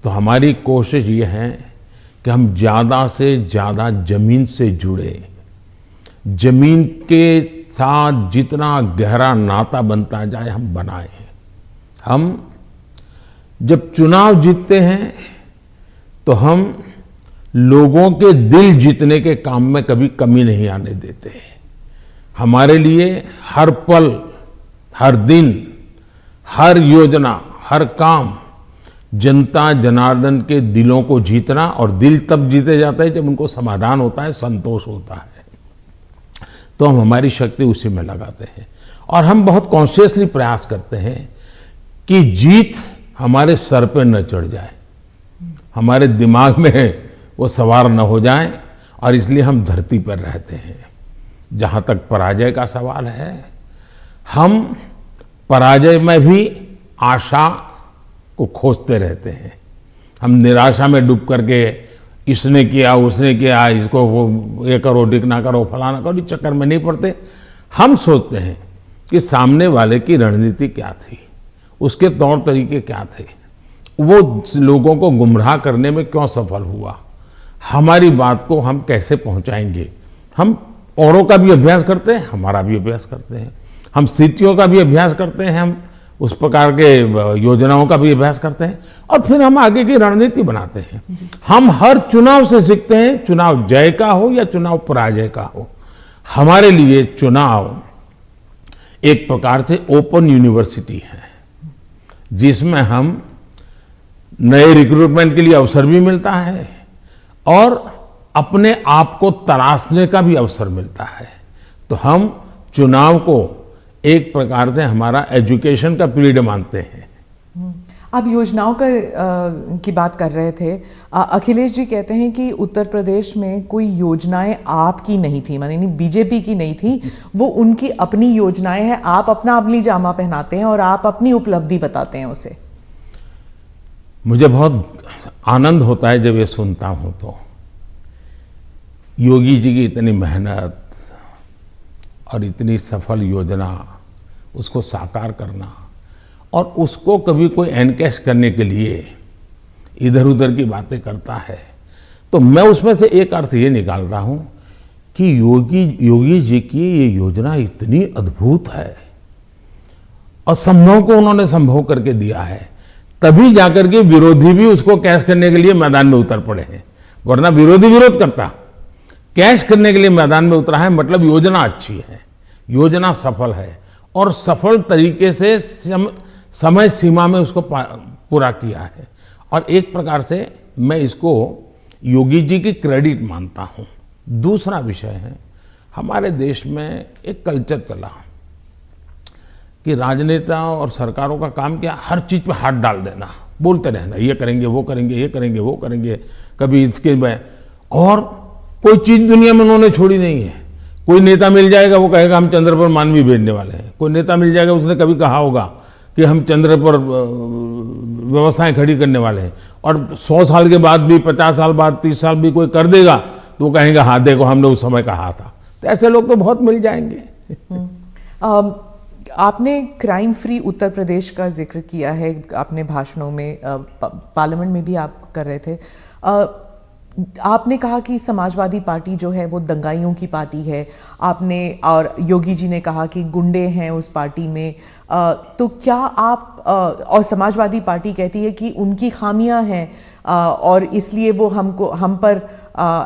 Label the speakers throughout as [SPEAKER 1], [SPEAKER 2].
[SPEAKER 1] तो हमारी कोशिश ये है कि हम ज़्यादा से ज़्यादा जमीन से जुड़े, जमीन के साथ जितना गहरा नाता बनता जाए हम बनाएं। हम जब चुनाव जीतते हैं तो हम लोगों के दिल जीतने के काम में कभी कमी नहीं आने देते। हमारे लिए हर पल, हर दिन, हर योजना, हर काम जनता जनार्दन के दिलों को जीतना, और दिल तब जीते जाता है जब उनको समाधान होता है, संतोष होता है। तो हम हमारी शक्ति उसी में लगाते हैं और हम बहुत कॉन्शियसली प्रयास करते हैं कि जीत हमारे सर पे न चढ़ जाए, हमारे दिमाग में वो सवार न हो जाए, और इसलिए हम धरती पर रहते हैं। जहाँ तक पराजय का सवाल है, हम पराजय में भी आशा को खोजते रहते हैं। हम निराशा में डूब करके इसने किया, उसने किया, इसको वो ये करो, डिकना करो, फलाना करो, इस चक्कर में नहीं पड़ते। हम सोचते हैं कि सामने वाले की रणनीति क्या थी, उसके तौर तरीके क्या थे, वो लोगों को गुमराह करने में क्यों सफल हुआ, हमारी बात को हम कैसे पहुंचाएंगे। हम औरों का भी अभ्यास करते हैं, हमारा भी अभ्यास करते हैं, हम स्थितियों का भी अभ्यास करते हैं, हम उस प्रकार के योजनाओं का भी अभ्यास करते हैं, और फिर हम आगे की रणनीति बनाते हैं। हम हर चुनाव से सीखते हैं, चुनाव जय का हो या चुनाव पराजय का हो। हमारे लिए चुनाव एक प्रकार से ओपन यूनिवर्सिटी है, जिसमें हम नए रिक्रूटमेंट के लिए अवसर भी मिलता है और अपने आप को तराशने का भी अवसर मिलता है। तो हम चुनाव को एक प्रकार से हमारा एजुकेशन का पीरियड मानते हैं।
[SPEAKER 2] आप योजनाओं की बात कर रहे थे। अखिलेश जी कहते हैं कि उत्तर प्रदेश में कोई योजनाएं आपकी नहीं थी, माने बीजेपी की नहीं थी, वो उनकी अपनी योजनाएं हैं। आप अपनी जामा पहनाते हैं और आप अपनी उपलब्धि बताते हैं उसे।
[SPEAKER 1] मुझे बहुत आनंद होता है जब ये सुनता हूं। तो योगी जी की इतनी मेहनत और इतनी सफल योजना, उसको साकार करना, और उसको कभी कोई एनकैश करने के लिए इधर उधर की बातें करता है, तो मैं उसमें से एक अर्थ ये निकालता हूं कि योगी जी की ये योजना इतनी अद्भुत है, असंभव को उन्होंने संभव करके दिया है, तभी जाकर के विरोधी भी उसको कैश करने के लिए मैदान में उतर पड़े हैं। वरना विरोधी विरोध करता, कैश करने के लिए मैदान में उतरा है, मतलब योजना अच्छी है, योजना सफल है, और सफल तरीके से समय सीमा में उसको पूरा किया है। और एक प्रकार से मैं इसको योगी जी की क्रेडिट मानता हूं। दूसरा विषय है, हमारे देश में एक कल्चर चला कि राजनेता और सरकारों का काम क्या, हर चीज पे हाथ डाल देना, बोलते रहना, ये करेंगे, वो करेंगे, ये करेंगे, वो करेंगे, कभी इसके में, और कोई चीज दुनिया में उन्होंने छोड़ी नहीं है। कोई नेता मिल जाएगा, वो कहेगा हम चंद्र पर मानवी भेजने वाले हैं। कोई नेता मिल जाएगा, उसने कभी कहा होगा कि हम चंद्र पर व्यवस्थाएं खड़ी करने वाले हैं, और 100 साल के बाद भी, 50 साल बाद, 30 साल भी कोई कर देगा तो वो कहेंगे हाँ देखो हमने उस समय कहा था। तो ऐसे लोग तो बहुत मिल जाएंगे।
[SPEAKER 2] आपने क्राइम फ्री उत्तर प्रदेश का जिक्र किया है अपने भाषणों में, पार्लियामेंट में भी आप कर रहे थे। आपने कहा कि समाजवादी पार्टी जो है वो दंगाइयों की पार्टी है, आपने, और योगी जी ने कहा कि गुंडे हैं उस पार्टी में। तो क्या आप, और समाजवादी पार्टी कहती है कि उनकी खामियां हैं और इसलिए वो हम पर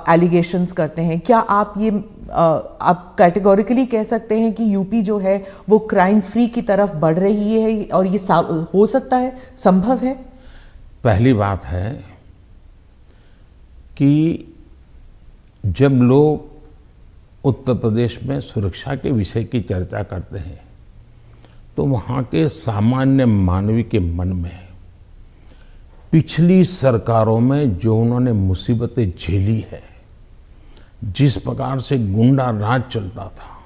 [SPEAKER 2] एलिगेशंस करते हैं। क्या आप ये आप कैटेगोरिकली कह सकते हैं कि यूपी जो है वो क्राइम फ्री की तरफ बढ़ रही है, और ये हो सकता है, संभव है?
[SPEAKER 1] पहली बात है कि जब लोग उत्तर प्रदेश में सुरक्षा के विषय की चर्चा करते हैं तो वहाँ के सामान्य मानवी के मन में पिछली सरकारों में जो उन्होंने मुसीबतें झेली है, जिस प्रकार से गुंडा राज चलता था,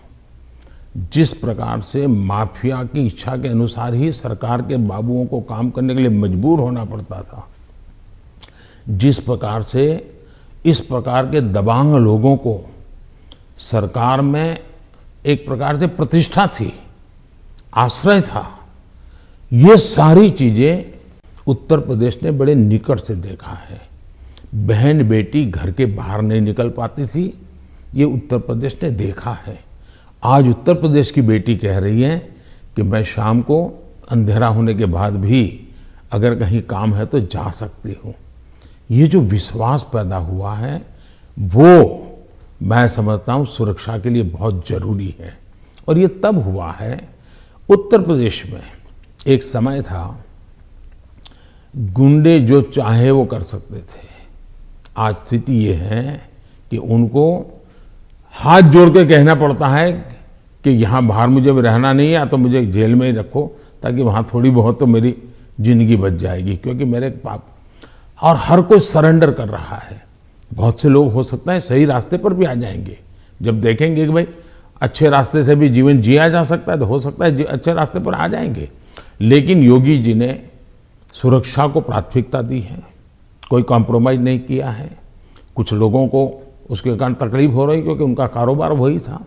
[SPEAKER 1] जिस प्रकार से माफिया की इच्छा के अनुसार ही सरकार के बाबुओं को काम करने के लिए मजबूर होना पड़ता था, जिस प्रकार से इस प्रकार के दबांग लोगों को सरकार में एक प्रकार से प्रतिष्ठा थी, आश्रय था, ये सारी चीजें उत्तर प्रदेश ने बड़े निकट से देखा है। बहन बेटी घर के बाहर नहीं निकल पाती थी, ये उत्तर प्रदेश ने देखा है। आज उत्तर प्रदेश की बेटी कह रही है कि मैं शाम को अंधेरा होने के बाद भी अगर कहीं काम है तो जा सकती हूँ। ये जो विश्वास पैदा हुआ है वो मैं समझता हूँ सुरक्षा के लिए बहुत जरूरी है। और ये तब हुआ है, उत्तर प्रदेश में एक समय था गुंडे जो चाहे वो कर सकते थे। आज स्थिति ये है कि उनको हाथ जोड़ के कहना पड़ता है कि यहाँ बाहर मुझे रहना नहीं है, या तो मुझे जेल में ही रखो ताकि वहाँ थोड़ी बहुत तो मेरी जिंदगी बच जाएगी, क्योंकि मेरे पाप। और हर कोई सरेंडर कर रहा है। बहुत से लोग हो सकता है सही रास्ते पर भी आ जाएंगे, जब देखेंगे कि भाई अच्छे रास्ते से भी जीवन जिया जा सकता है तो हो सकता है अच्छे रास्ते पर आ जाएंगे। लेकिन योगी जी ने सुरक्षा को प्राथमिकता दी है, कोई कॉम्प्रोमाइज नहीं किया है। कुछ लोगों को उसके कारण तकलीफ हो रही क्योंकि उनका कारोबार वही था।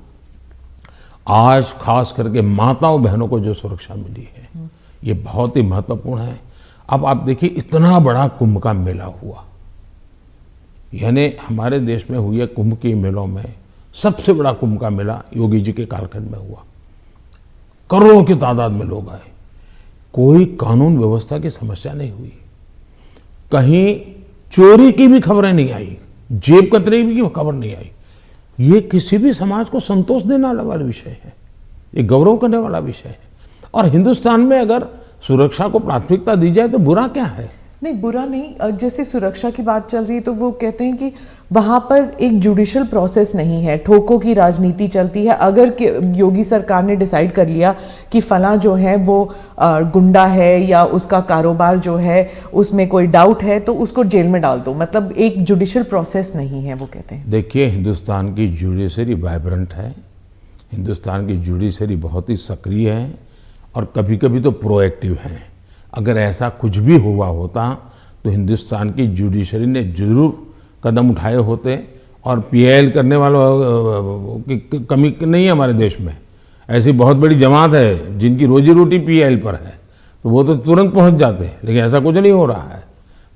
[SPEAKER 1] आज खास करके माताओं बहनों को जो सुरक्षा मिली है ये बहुत ही महत्वपूर्ण है। अब आप देखिए इतना बड़ा कुंभ का मेला हुआ, यानी हमारे देश में हुए कुंभ के मेलों में सबसे बड़ा कुंभ का मेला योगी जी के कालखंड में हुआ। करोड़ों की तादाद में लोग आए, कोई कानून व्यवस्था की समस्या नहीं हुई, कहीं चोरी की भी खबरें नहीं आई, जेब कतरे की खबर नहीं आई। ये किसी भी समाज को संतोष देने वाला विषय है, ये गौरव करने वाला विषय है। और हिंदुस्तान में अगर सुरक्षा को प्राथमिकता दी जाए तो बुरा क्या है?
[SPEAKER 2] नहीं, बुरा नहीं। जैसे सुरक्षा की बात चल रही है तो वो कहते हैं कि वहां पर एक जुडिशियल प्रोसेस नहीं है, ठोकों की राजनीति चलती है। अगर योगी सरकार ने डिसाइड कर लिया कि फला जो है वो गुंडा है या उसका कारोबार जो है उसमें कोई डाउट है तो उसको जेल में डाल दो, मतलब एक जुडिशियल प्रोसेस नहीं है, वो कहते हैं।
[SPEAKER 1] देखिए, हिंदुस्तान की जुडिशरी वाइब्रेंट है, हिंदुस्तान की जुडिशरी बहुत ही सक्रिय है और कभी कभी तो प्रोएक्टिव है। अगर ऐसा कुछ भी हुआ होता तो हिंदुस्तान की जुडिशरी ने जरूर कदम उठाए होते। और पीआईएल करने वालों की कमी नहीं है हमारे देश में। ऐसी बहुत बड़ी जमात है जिनकी रोजी रोटी पीआईएल पर है, तो वो तो तुरंत पहुंच जाते हैं, लेकिन ऐसा कुछ नहीं हो रहा है।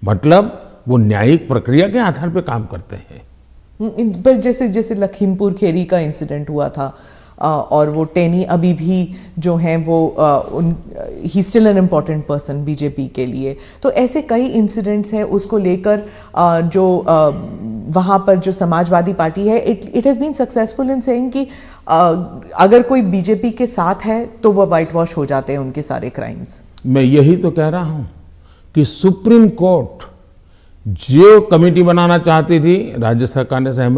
[SPEAKER 1] मतलब वो न्यायिक प्रक्रिया के आधार पर काम करते हैं।
[SPEAKER 2] पर जैसे लखीमपुर खेरी का इंसिडेंट हुआ था और वो टेनी अभी भी जो हैं वो he still an important person BJP के लिए। तो ऐसे कई इंसिडेंट्स हैं, उसको लेकर जो वहाँ पर जो समाजवादी पार्टी है it has been successful in saying कि अगर कोई बीजेपी के साथ है तो वह वाइट वॉश हो जाते हैं उनके सारे क्राइम्स।
[SPEAKER 1] मैं यही तो कह रहा हूँ कि सुप्रीम कोर्ट जो कमेटी बनाना चाहती थी राज्य सरकार ने सहमत